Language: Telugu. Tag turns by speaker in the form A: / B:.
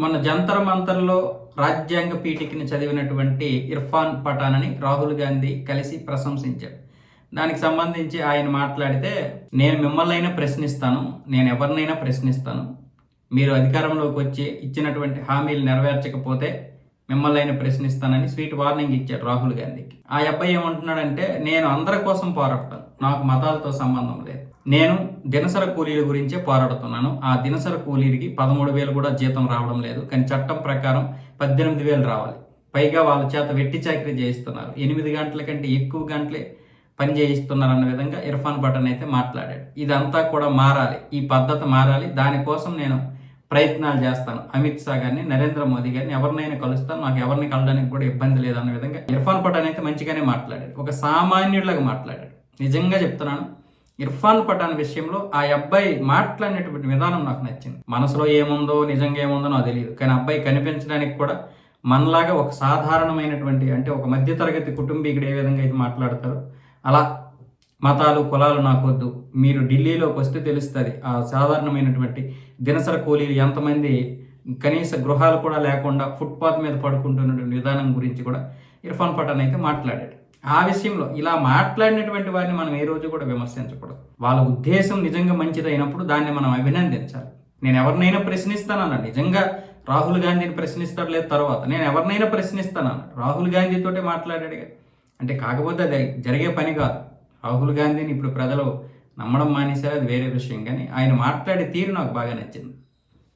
A: మన జంతర్ మంతర్లో రాజ్యాంగ పీఠికని చదివినటువంటి ఇర్ఫాన్ పఠాన్ని రాహుల్ గాంధీ కలిసి ప్రశంసించారు. దానికి సంబంధించి ఆయన మాట్లాడితే, నేను మిమ్మల్నైనా ప్రశ్నిస్తాను, నేను ఎవరినైనా ప్రశ్నిస్తాను, మీరు అధికారంలోకి వచ్చి ఇచ్చినటువంటి హామీలు నెరవేర్చకపోతే మిమ్మల్ని ప్రశ్నిస్తానని స్వీట్ వార్నింగ్ ఇచ్చాడు రాహుల్ గాంధీకి. ఆ అబ్బాయి ఏమంటున్నాడంటే, నేను అందరి కోసం పోరాడతాను, నాకు మతాలతో సంబంధం లేదు, నేను దినసర కూలీల గురించే పోరాడుతున్నాను, ఆ దినసర కూలీలకి 13,000 కూడా జీతం రావడం లేదు, కానీ చట్టం ప్రకారం 18,000 రావాలి, పైగా వాళ్ళ చేత వెట్టి చాకరీ చేయిస్తున్నారు, 8 గంటల కంటే ఎక్కువ గంటలే పని చేయిస్తున్నారు అన్న విధంగా ఇర్ఫాన్ పఠాన్ అయితే మాట్లాడాడు. ఇదంతా కూడా మారాలి, ఈ పద్ధతి మారాలి, దానికోసం నేను ప్రయత్నాలు చేస్తాను, అమిత్ షా గారిని, నరేంద్ర మోదీ గారిని ఎవరినైనా కలుస్తాను, నాకు ఎవరిని కలడానికి కూడా ఇబ్బంది లేదన్న విధంగా ఇర్ఫాన్ పఠాన్ అయితే మంచిగానే మాట్లాడాడు, ఒక సామాన్యుడిలాగా మాట్లాడాడు. నిజంగా చెప్తున్నాను, ఇర్ఫాన్ పఠాన్ విషయంలో ఆ అబ్బాయి మాట్లాడినటువంటి విధానం నాకు నచ్చింది. మనసులో ఏముందో నిజంగా ఏముందో నాకు తెలియదు, కానీ అబ్బాయి కనిపించడానికి కూడా మనలాగా ఒక సాధారణమైనటువంటి, అంటే ఒక మధ్యతరగతి కుటుంబీకుడు ఏ విధంగా అయితే మాట్లాడతారో అలా, మతాలు కులాలు నాకొద్దు, మీరు ఢిల్లీలోకి వస్తే తెలుస్తుంది ఆ సాధారణమైనటువంటి దినసర కూలీలు ఎంతమంది కనీస గృహాలు కూడా లేకుండా ఫుట్పాత్ మీద పడుకుంటున్నటువంటి విధానం గురించి కూడా ఇర్ఫాన్ పఠాన్ అయితే మాట్లాడాడు. ఆ విషయంలో ఇలా మాట్లాడినటువంటి వారిని మనం ఏ రోజు కూడా విమర్శించకూడదు. వాళ్ళ ఉద్దేశం నిజంగా మంచిదైనప్పుడు దాన్ని మనం అభినందించాలి. నేను ఎవరినైనా ప్రశ్నిస్తానన్నాడు, నిజంగా రాహుల్ గాంధీని ప్రశ్నిస్తాడు లేదు, తర్వాత నేను ఎవరినైనా ప్రశ్నిస్తానన్నాడు, రాహుల్ గాంధీతోటే మాట్లాడాడు. అంటే కాకపోతే అది జరిగే పని కాదు. రాహుల్ గాంధీని ఇప్పుడు ప్రజలు నమ్మడం మానేశారు, అది వేరే విషయం, కానీ ఆయన మాట్లాడే తీరు నాకు బాగా నచ్చింది.